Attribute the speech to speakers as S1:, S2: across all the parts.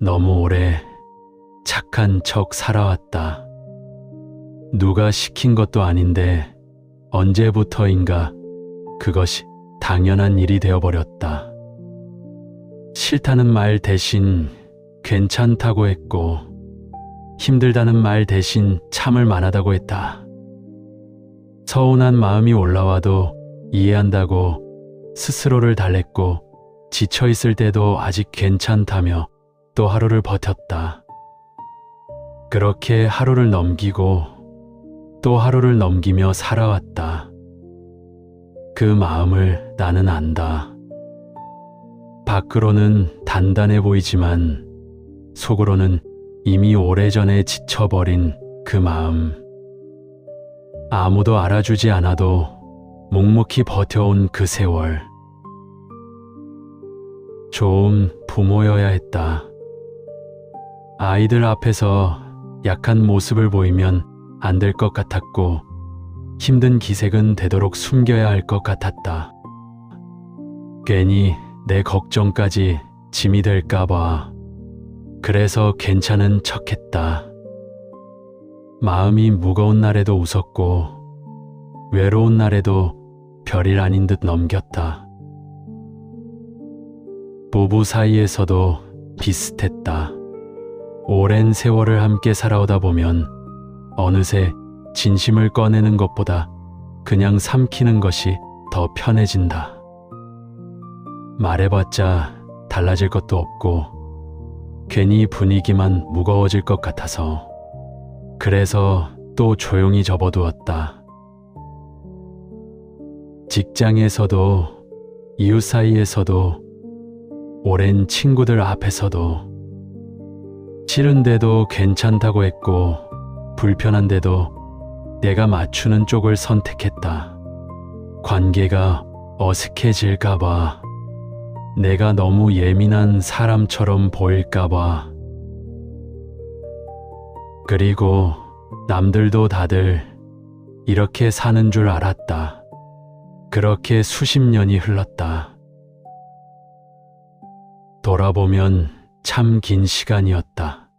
S1: 너무 오래 착한 척 살아왔다. 누가 시킨 것도 아닌데 언제부터인가 그것이 당연한 일이 되어버렸다. 싫다는 말 대신 괜찮다고 했고, 힘들다는 말 대신 참을 만하다고 했다. 서운한 마음이 올라와도 이해한다고 스스로를 달랬고, 지쳐있을 때도 아직 괜찮다며 또 하루를 버텼다. 그렇게 하루를 넘기고 또 하루를 넘기며 살아왔다. 그 마음을 나는 안다. 밖으로는 단단해 보이지만 속으로는 이미 오래전에 지쳐버린 그 마음. 아무도 알아주지 않아도 묵묵히 버텨온 그 세월. 좋은 부모여야 했다. 아이들 앞에서 약한 모습을 보이면 안 될 것 같았고, 힘든 기색은 되도록 숨겨야 할 것 같았다. 괜히 내 걱정까지 짐이 될까봐 그래서 괜찮은 척했다. 마음이 무거운 날에도 웃었고 외로운 날에도 별일 아닌 듯 넘겼다. 부부 사이에서도 비슷했다. 오랜 세월을 함께 살아오다 보면 어느새 진심을 꺼내는 것보다 그냥 삼키는 것이 더 편해진다. 말해봤자 달라질 것도 없고 괜히 분위기만 무거워질 것 같아서 그래서 또 조용히 접어두었다. 직장에서도 이웃 사이에서도 오랜 친구들 앞에서도 싫은데도 괜찮다고 했고 불편한데도 내가 맞추는 쪽을 선택했다. 관계가 어색해질까봐, 내가 너무 예민한 사람처럼 보일까봐. 그리고 남들도 다들 이렇게 사는 줄 알았다. 그렇게 수십 년이 흘렀다. 돌아보면 참 긴 시간이었다.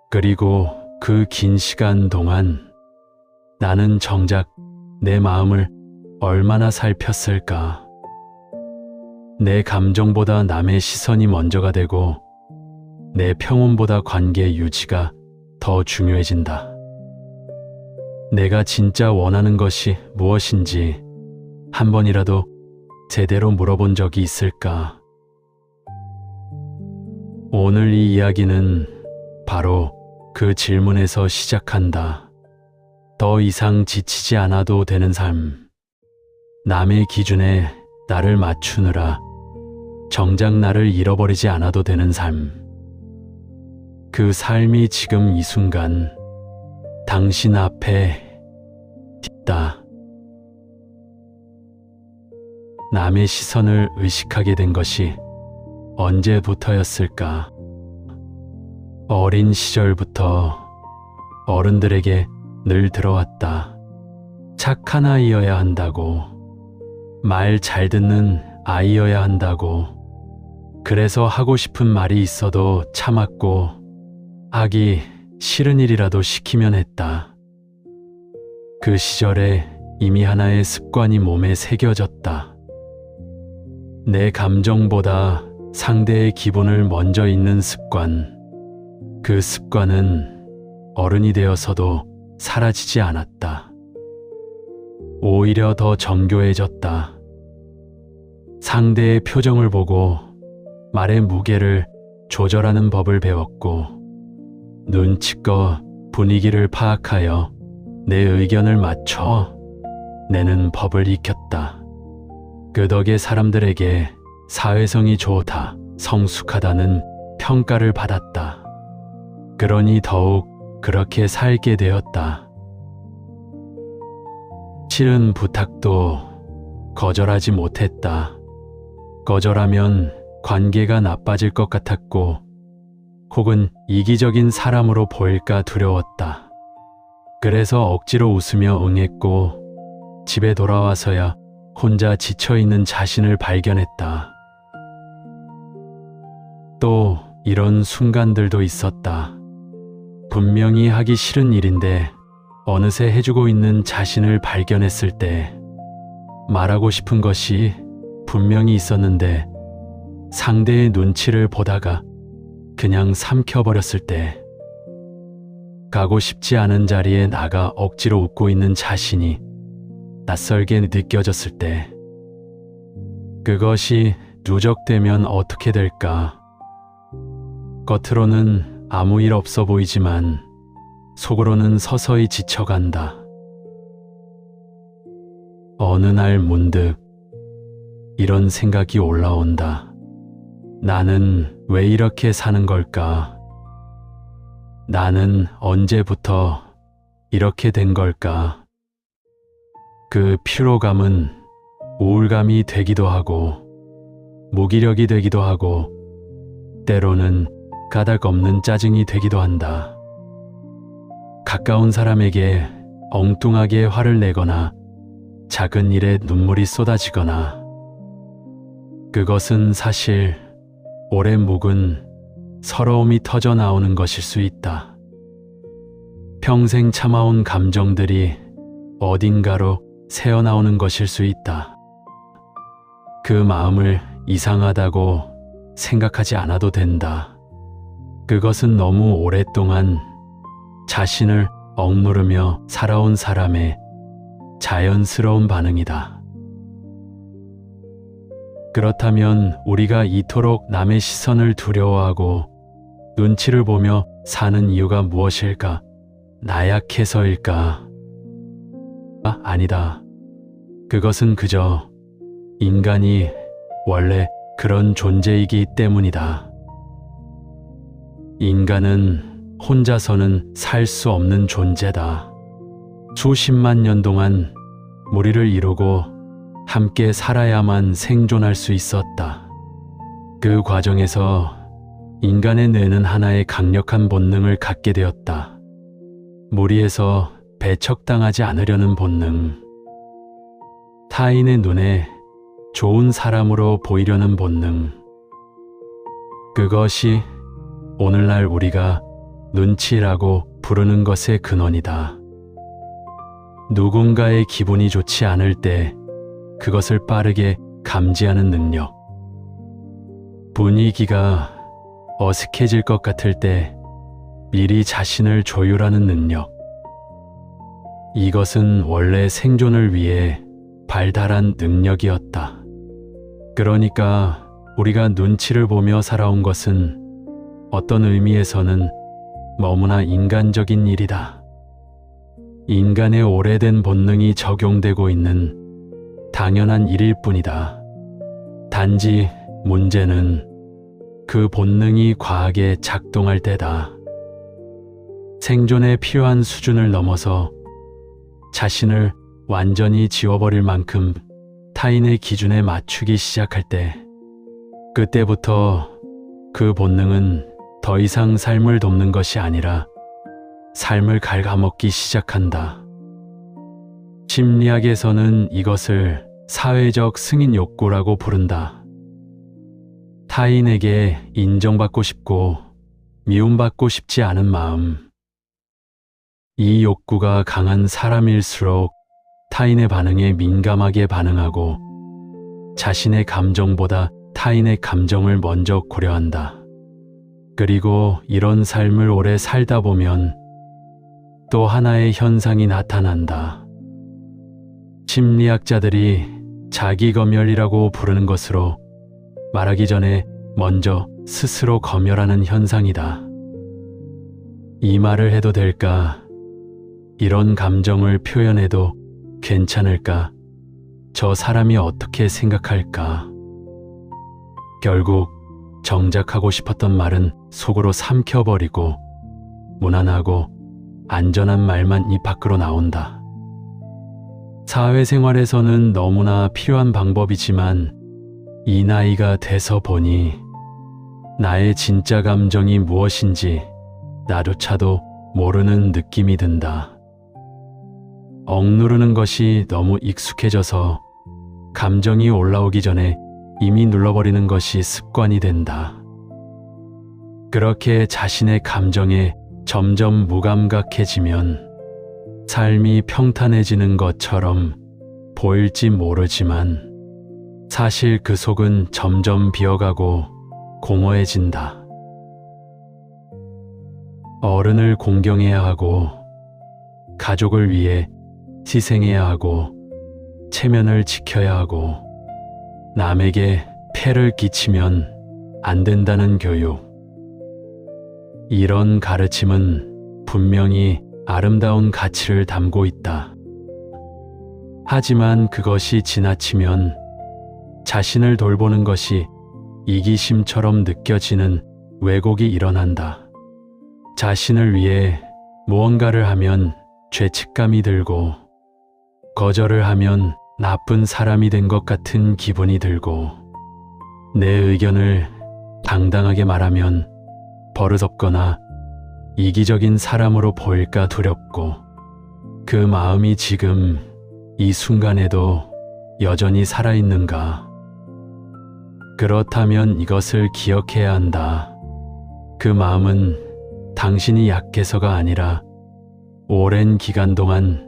S1: 그리고 그 긴 시간 동안 나는 정작 내 마음을 얼마나 살폈을까. 내 감정보다 남의 시선이 먼저가 되고 내 평온보다 관계 유지가 더 중요해진다. 내가 진짜 원하는 것이 무엇인지 한 번이라도 제대로 물어본 적이 있을까? 오늘 이 이야기는 바로 그 질문에서 시작한다. 더 이상 지치지 않아도 되는 삶. 남의 기준에 나를 맞추느라 정작 나를 잃어버리지 않아도 되는 삶. 그 삶이 지금 이 순간 당신 앞에 있다. 남의 시선을 의식하게 된 것이 언제부터였을까? 어린 시절부터 어른들에게 늘 들어왔다. 착한 아이여야 한다고, 말 잘 듣는 아이여야 한다고, 그래서 하고 싶은 말이 있어도 참았고 하기 싫은 일이라도 시키면 했다. 그 시절에 이미 하나의 습관이 몸에 새겨졌다. 내 감정보다 상대의 기분을 먼저 읽는 습관. 그 습관은 어른이 되어서도 사라지지 않았다. 오히려 더 정교해졌다. 상대의 표정을 보고 말의 무게를 조절하는 법을 배웠고, 눈치껏 분위기를 파악하여 내 의견을 맞춰 내는 법을 익혔다. 그 덕에 사람들에게 사회성이 좋다, 성숙하다는 평가를 받았다. 그러니 더욱 그렇게 살게 되었다. 싫은 부탁도 거절하지 못했다. 거절하면 관계가 나빠질 것 같았고, 혹은 이기적인 사람으로 보일까 두려웠다. 그래서 억지로 웃으며 응했고, 집에 돌아와서야 혼자 지쳐있는 자신을 발견했다. 또 이런 순간들도 있었다. 분명히 하기 싫은 일인데 어느새 해주고 있는 자신을 발견했을 때, 말하고 싶은 것이 분명히 있었는데 상대의 눈치를 보다가 그냥 삼켜버렸을 때, 가고 싶지 않은 자리에 나가 억지로 웃고 있는 자신이 낯설게 느껴졌을 때, 그것이 누적되면 어떻게 될까? 겉으로는 아무 일 없어 보이지만 속으로는 서서히 지쳐간다. 어느 날 문득 이런 생각이 올라온다. 나는 왜 이렇게 사는 걸까? 나는 언제부터 이렇게 된 걸까? 그 피로감은 우울감이 되기도 하고 무기력이 되기도 하고 때로는 까닭없는 짜증이 되기도 한다. 가까운 사람에게 엉뚱하게 화를 내거나 작은 일에 눈물이 쏟아지거나, 그것은 사실 오래 묵은 서러움이 터져 나오는 것일 수 있다. 평생 참아온 감정들이 어딘가로 새어나오는 것일 수 있다. 그 마음을 이상하다고 생각하지 않아도 된다. 그것은 너무 오랫동안 자신을 억누르며 살아온 사람의 자연스러운 반응이다. 그렇다면 우리가 이토록 남의 시선을 두려워하고 눈치를 보며 사는 이유가 무엇일까? 나약해서일까? 아니다. 그것은 그저 인간이 원래 그런 존재이기 때문이다. 인간은 혼자서는 살 수 없는 존재다. 수십만 년 동안 무리를 이루고 함께 살아야만 생존할 수 있었다. 그 과정에서 인간의 뇌는 하나의 강력한 본능을 갖게 되었다. 무리에서 배척당하지 않으려는 본능, 타인의 눈에 좋은 사람으로 보이려는 본능, 그것이 오늘날 우리가 눈치라고 부르는 것의 근원이다. 누군가의 기분이 좋지 않을 때 그것을 빠르게 감지하는 능력, 분위기가 어색해질 것 같을 때 미리 자신을 조율하는 능력, 이것은 원래 생존을 위해 발달한 능력이었다. 그러니까 우리가 눈치를 보며 살아온 것은 어떤 의미에서는 너무나 인간적인 일이다. 인간의 오래된 본능이 적용되고 있는 당연한 일일 뿐이다. 단지 문제는 그 본능이 과하게 작동할 때다. 생존에 필요한 수준을 넘어서 자신을 완전히 지워버릴 만큼 타인의 기준에 맞추기 시작할 때, 그때부터 그 본능은 더 이상 삶을 돕는 것이 아니라 삶을 갉아먹기 시작한다. 심리학에서는 이것을 사회적 승인 욕구라고 부른다. 타인에게 인정받고 싶고 미움받고 싶지 않은 마음. 이 욕구가 강한 사람일수록 타인의 반응에 민감하게 반응하고 자신의 감정보다 타인의 감정을 먼저 고려한다. 그리고 이런 삶을 오래 살다 보면 또 하나의 현상이 나타난다. 심리학자들이 자기검열이라고 부르는 것으로 말하기 전에 먼저 스스로 검열하는 현상이다. 이 말을 해도 될까? 이런 감정을 표현해도 괜찮을까? 저 사람이 어떻게 생각할까? 결국 정작 하고 싶었던 말은 속으로 삼켜버리고 무난하고 안전한 말만 입 밖으로 나온다. 사회생활에서는 너무나 필요한 방법이지만 이 나이가 돼서 보니 나의 진짜 감정이 무엇인지 나조차도 모르는 느낌이 든다. 억누르는 것이 너무 익숙해져서 감정이 올라오기 전에 이미 눌러버리는 것이 습관이 된다. 그렇게 자신의 감정에 점점 무감각해지면 삶이 평탄해지는 것처럼 보일지 모르지만 사실 그 속은 점점 비어가고 공허해진다. 어른을 공경해야 하고 가족을 위해 희생해야 하고 체면을 지켜야 하고 남에게 폐를 끼치면 안 된다는 교육. 이런 가르침은 분명히 아름다운 가치를 담고 있다. 하지만 그것이 지나치면 자신을 돌보는 것이 이기심처럼 느껴지는 왜곡이 일어난다. 자신을 위해 무언가를 하면 죄책감이 들고 거절을 하면 나쁜 사람이 된 것 같은 기분이 들고 내 의견을 당당하게 말하면 버릇없거나 이기적인 사람으로 보일까 두렵고 그 마음이 지금 이 순간에도 여전히 살아있는가? 그렇다면 이것을 기억해야 한다. 그 마음은 당신이 약해서가 아니라 오랜 기간 동안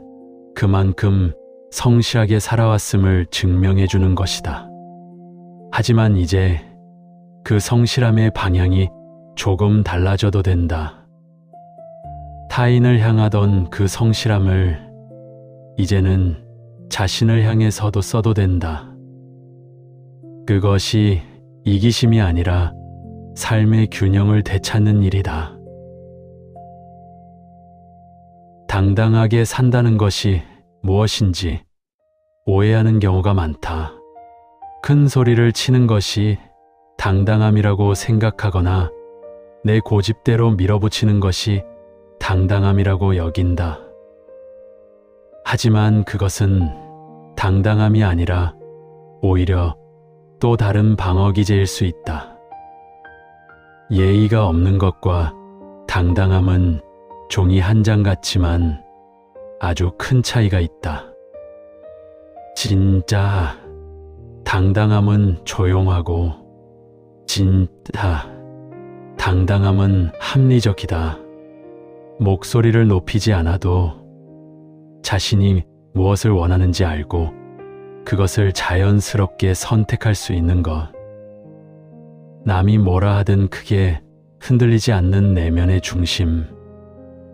S1: 그만큼 성실하게 살아왔음을 증명해 주는 것이다. 하지만 이제 그 성실함의 방향이 조금 달라져도 된다. 타인을 향하던 그 성실함을 이제는 자신을 향해서도 써도 된다. 그것이 이기심이 아니라 삶의 균형을 되찾는 일이다. 당당하게 산다는 것이 무엇인지 오해하는 경우가 많다. 큰 소리를 치는 것이 당당함이라고 생각하거나 내 고집대로 밀어붙이는 것이 당당함이라고 여긴다. 하지만 그것은 당당함이 아니라 오히려 또 다른 방어기제일 수 있다. 예의가 없는 것과 당당함은 종이 한 장 같지만 아주 큰 차이가 있다. 진짜 당당함은 조용하고 진짜 당당함은 합리적이다. 목소리를 높이지 않아도 자신이 무엇을 원하는지 알고 그것을 자연스럽게 선택할 수 있는 것. 남이 뭐라 하든 크게 흔들리지 않는 내면의 중심.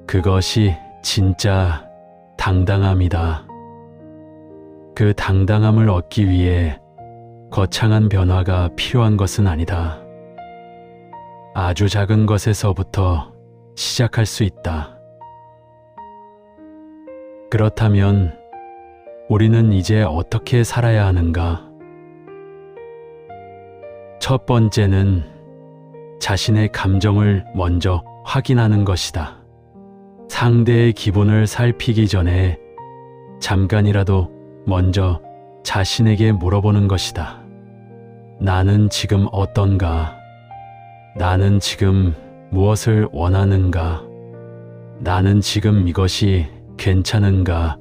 S1: 그것이 진짜 당당함이다. 그 당당함을 얻기 위해 거창한 변화가 필요한 것은 아니다. 아주 작은 것에서부터 시작할 수 있다. 그렇다면 우리는 이제 어떻게 살아야 하는가? 첫 번째는 자신의 감정을 먼저 확인하는 것이다. 상대의 기분을 살피기 전에 잠깐이라도 먼저 자신에게 물어보는 것이다. 나는 지금 어떤가? 나는 지금 무엇을 원하는가? 나는 지금 이것이 괜찮은가?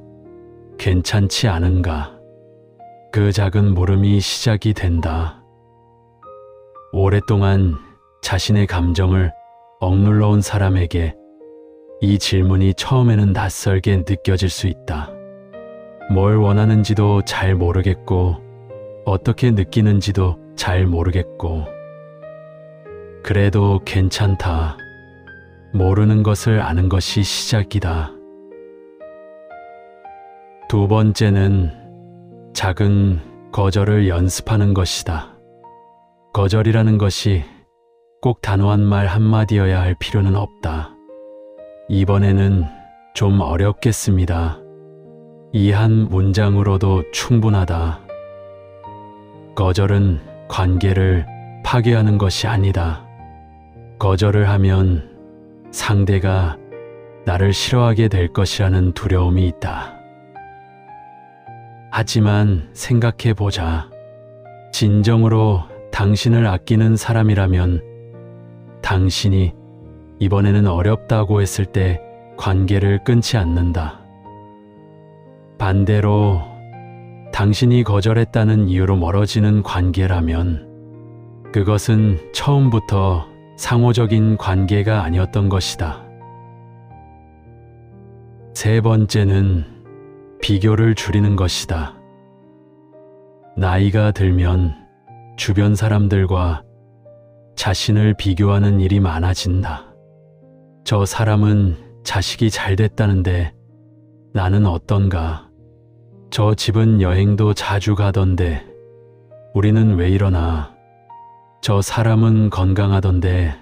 S1: 괜찮지 않은가? 그 작은 물음이 시작이 된다. 오랫동안 자신의 감정을 억눌러 온 사람에게 이 질문이 처음에는 낯설게 느껴질 수 있다. 뭘 원하는지도 잘 모르겠고 어떻게 느끼는지도 잘 모르겠고 그래도 괜찮다. 모르는 것을 아는 것이 시작이다. 두 번째는 작은 거절을 연습하는 것이다. 거절이라는 것이 꼭 단호한 말 한마디여야 할 필요는 없다. 이번에는 좀 어렵겠습니다. 이 한 문장으로도 충분하다. 거절은 관계를 파괴하는 것이 아니다. 거절을 하면 상대가 나를 싫어하게 될 것이라는 두려움이 있다. 하지만 생각해보자. 진정으로 당신을 아끼는 사람이라면 당신이 이번에는 어렵다고 했을 때 관계를 끊지 않는다. 반대로 당신이 거절했다는 이유로 멀어지는 관계라면 그것은 처음부터 상호적인 관계가 아니었던 것이다. 세 번째는 비교를 줄이는 것이다. 나이가 들면 주변 사람들과 자신을 비교하는 일이 많아진다. 저 사람은 자식이 잘 됐다는데 나는 어떤가? 저 집은 여행도 자주 가던데 우리는 왜 이러나? 저 사람은 건강하던데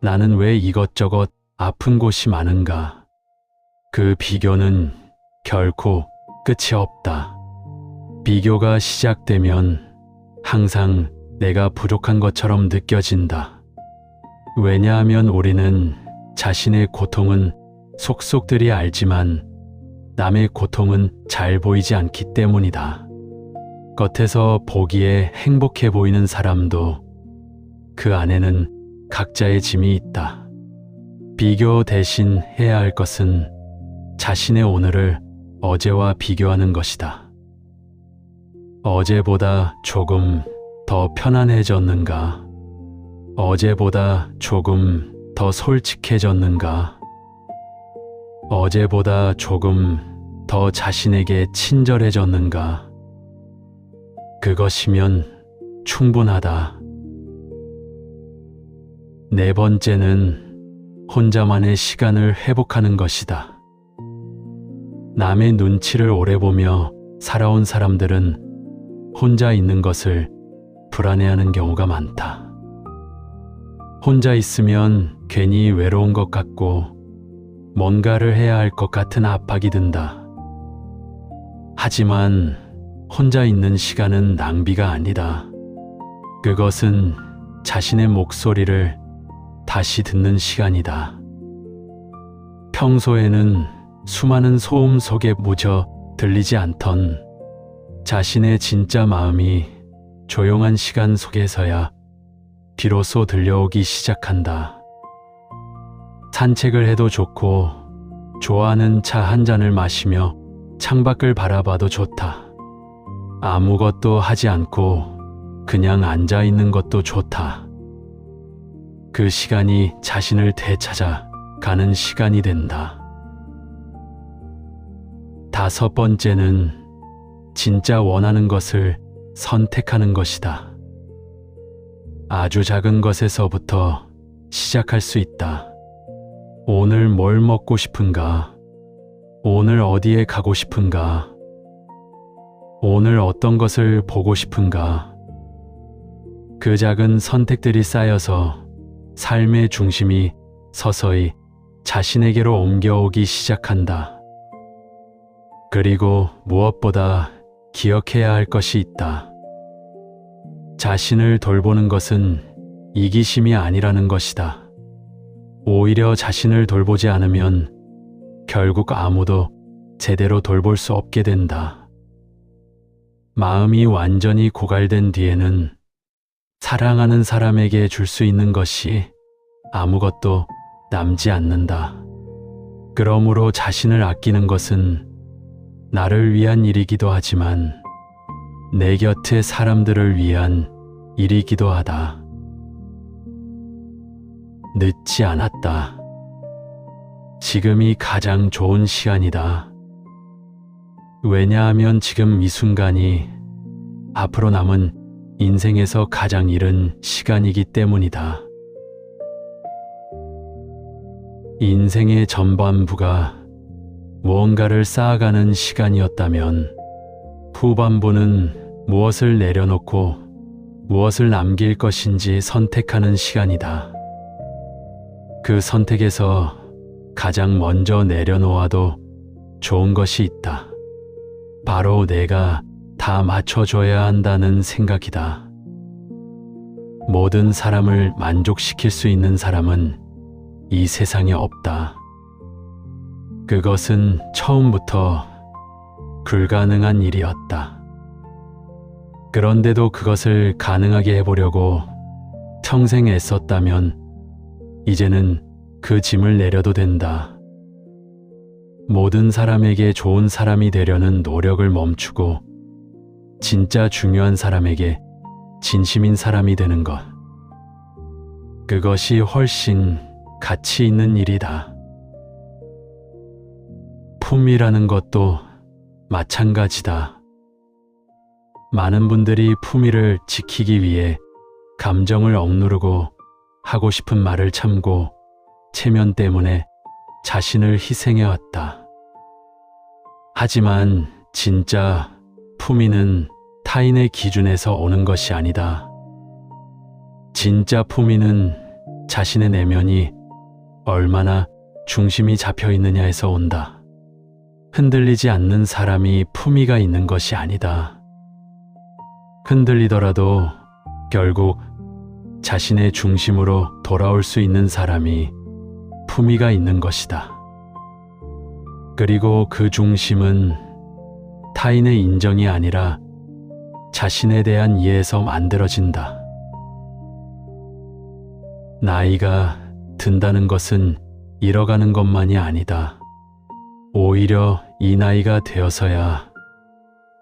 S1: 나는 왜 이것저것 아픈 곳이 많은가? 그 비교는 결코 끝이 없다. 비교가 시작되면 항상 내가 부족한 것처럼 느껴진다. 왜냐하면 우리는 자신의 고통은 속속들이 알지만 남의 고통은 잘 보이지 않기 때문이다. 겉에서 보기에 행복해 보이는 사람도 그 안에는 각자의 짐이 있다. 비교 대신 해야 할 것은 자신의 오늘을 어제와 비교하는 것이다. 어제보다 조금 더 편안해졌는가? 어제보다 조금 더 솔직해졌는가? 어제보다 조금 더 자신에게 친절해졌는가? 그것이면 충분하다. 네 번째는 혼자만의 시간을 회복하는 것이다. 남의 눈치를 오래 보며 살아온 사람들은 혼자 있는 것을 불안해하는 경우가 많다. 혼자 있으면 괜히 외로운 것 같고 뭔가를 해야 할 것 같은 압박이 든다. 하지만 혼자 있는 시간은 낭비가 아니다. 그것은 자신의 목소리를 다시 듣는 시간이다. 평소에는 수많은 소음 속에 묻어 들리지 않던 자신의 진짜 마음이 조용한 시간 속에서야 비로소 들려오기 시작한다. 산책을 해도 좋고 좋아하는 차 한 잔을 마시며 창밖을 바라봐도 좋다. 아무것도 하지 않고 그냥 앉아 있는 것도 좋다. 그 시간이 자신을 되찾아 가는 시간이 된다. 다섯 번째는 진짜 원하는 것을 선택하는 것이다. 아주 작은 것에서부터 시작할 수 있다. 오늘 뭘 먹고 싶은가? 오늘 어디에 가고 싶은가? 오늘 어떤 것을 보고 싶은가? 그 작은 선택들이 쌓여서 삶의 중심이 서서히 자신에게로 옮겨오기 시작한다. 그리고 무엇보다 기억해야 할 것이 있다. 자신을 돌보는 것은 이기심이 아니라는 것이다. 오히려 자신을 돌보지 않으면 결국 아무도 제대로 돌볼 수 없게 된다. 마음이 완전히 고갈된 뒤에는 사랑하는 사람에게 줄 수 있는 것이 아무것도 남지 않는다. 그러므로 자신을 아끼는 것은 나를 위한 일이기도 하지만 내 곁의 사람들을 위한 일이기도 하다. 늦지 않았다. 지금이 가장 좋은 시간이다. 왜냐하면 지금 이 순간이 앞으로 남은 인생에서 가장 이른 시간이기 때문이다. 인생의 전반부가 무언가를 쌓아가는 시간이었다면 후반부는 무엇을 내려놓고 무엇을 남길 것인지 선택하는 시간이다. 그 선택에서 가장 먼저 내려놓아도 좋은 것이 있다. 바로 내가 다 맞춰줘야 한다는 생각이다. 모든 사람을 만족시킬 수 있는 사람은 이 세상에 없다. 그것은 처음부터 불가능한 일이었다. 그런데도 그것을 가능하게 해보려고 평생 애썼다면 이제는 그 짐을 내려도 된다. 모든 사람에게 좋은 사람이 되려는 노력을 멈추고 진짜 중요한 사람에게 진심인 사람이 되는 것. 그것이 훨씬 가치 있는 일이다. 품위라는 것도 마찬가지다. 많은 분들이 품위를 지키기 위해 감정을 억누르고 하고 싶은 말을 참고 체면 때문에 자신을 희생해왔다. 하지만 진짜 품위는 타인의 기준에서 오는 것이 아니다. 진짜 품위는 자신의 내면이 얼마나 중심이 잡혀 있느냐에서 온다. 흔들리지 않는 사람이 품위가 있는 것이 아니다. 흔들리더라도 결국 자신의 중심으로 돌아올 수 있는 사람이 품위가 있는 것이다. 그리고 그 중심은 타인의 인정이 아니라 자신에 대한 이해에서 만들어진다. 나이가 든다는 것은 잃어가는 것만이 아니다. 오히려 이 나이가 되어서야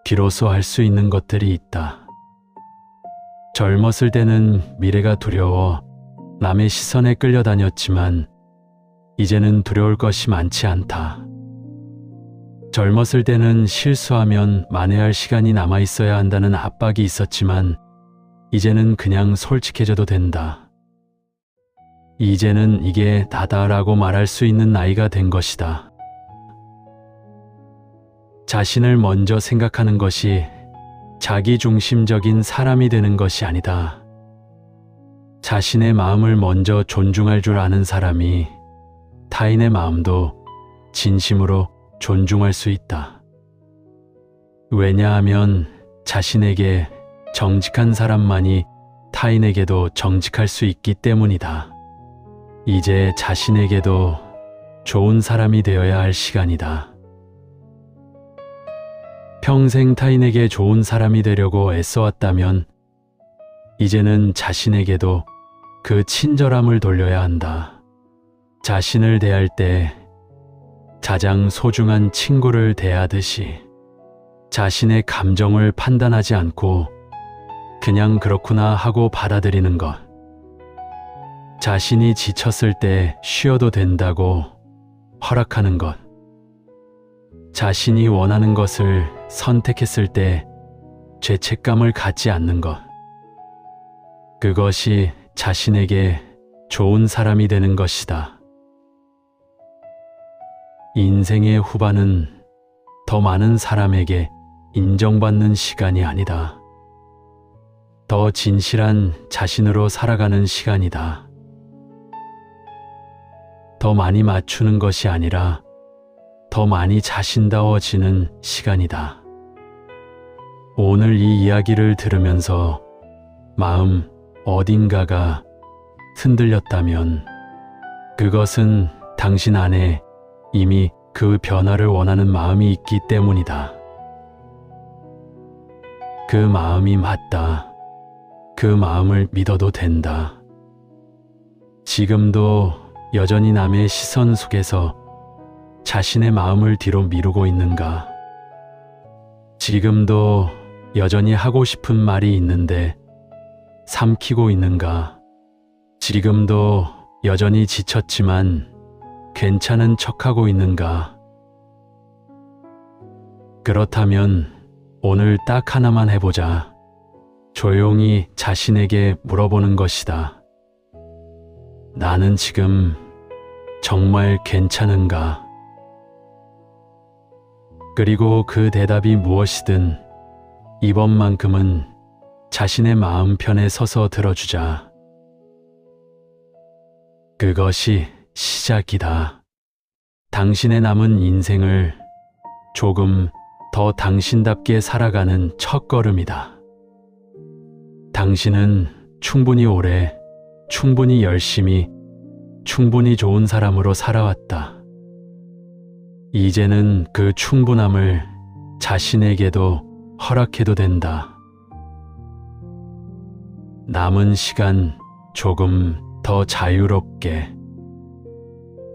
S1: 비로소 할 수 있는 것들이 있다. 젊었을 때는 미래가 두려워 남의 시선에 끌려다녔지만 이제는 두려울 것이 많지 않다. 젊었을 때는 실수하면 만회할 시간이 남아 있어야 한다는 압박이 있었지만 이제는 그냥 솔직해져도 된다. 이제는 이게 나다라고 말할 수 있는 나이가 된 것이다. 자신을 먼저 생각하는 것이 자기중심적인 사람이 되는 것이 아니다. 자신의 마음을 먼저 존중할 줄 아는 사람이 타인의 마음도 진심으로 존중할 수 있다. 왜냐하면 자신에게 정직한 사람만이 타인에게도 정직할 수 있기 때문이다. 이제 자신에게도 좋은 사람이 되어야 할 시간이다. 평생 타인에게 좋은 사람이 되려고 애써왔다면 이제는 자신에게도 그 친절함을 돌려야 한다. 자신을 대할 때 가장 소중한 친구를 대하듯이 자신의 감정을 판단하지 않고 그냥 그렇구나 하고 받아들이는 것. 자신이 지쳤을 때 쉬어도 된다고 허락하는 것. 자신이 원하는 것을 선택했을 때 죄책감을 갖지 않는 것. 그것이 자신에게 좋은 사람이 되는 것이다. 인생의 후반은 더 많은 사람에게 인정받는 시간이 아니다. 더 진실한 자신으로 살아가는 시간이다. 더 많이 맞추는 것이 아니라 더 많이 자신다워지는 시간이다. 오늘 이 이야기를 들으면서 마음 어딘가가 흔들렸다면 그것은 당신 안에 이미 그 변화를 원하는 마음이 있기 때문이다. 그 마음이 맞다. 그 마음을 믿어도 된다. 지금도 여전히 남의 시선 속에서 자신의 마음을 뒤로 미루고 있는가? 지금도 여전히 하고 싶은 말이 있는데 삼키고 있는가? 지금도 여전히 지쳤지만 괜찮은 척하고 있는가? 그렇다면 오늘 딱 하나만 해보자. 조용히 자신에게 물어보는 것이다. 나는 지금 정말 괜찮은가? 그리고 그 대답이 무엇이든 이번만큼은 자신의 마음 편에 서서 들어주자. 그것이 시작이다. 당신의 남은 인생을 조금 더 당신답게 살아가는 첫걸음이다. 당신은 충분히 오래, 충분히 열심히, 충분히 좋은 사람으로 살아왔다. 이제는 그 충분함을 자신에게도 허락해도 된다. 남은 시간 조금 더 자유롭게,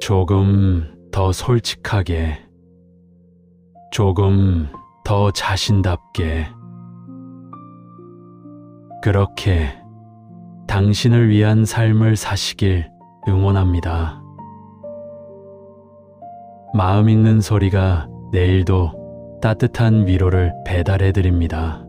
S1: 조금 더 솔직하게, 조금 더 자신답게, 그렇게 당신을 위한 삶을 사시길 응원합니다. 마음 읽는 소리가 내일도 따뜻한 위로를 배달해 드립니다.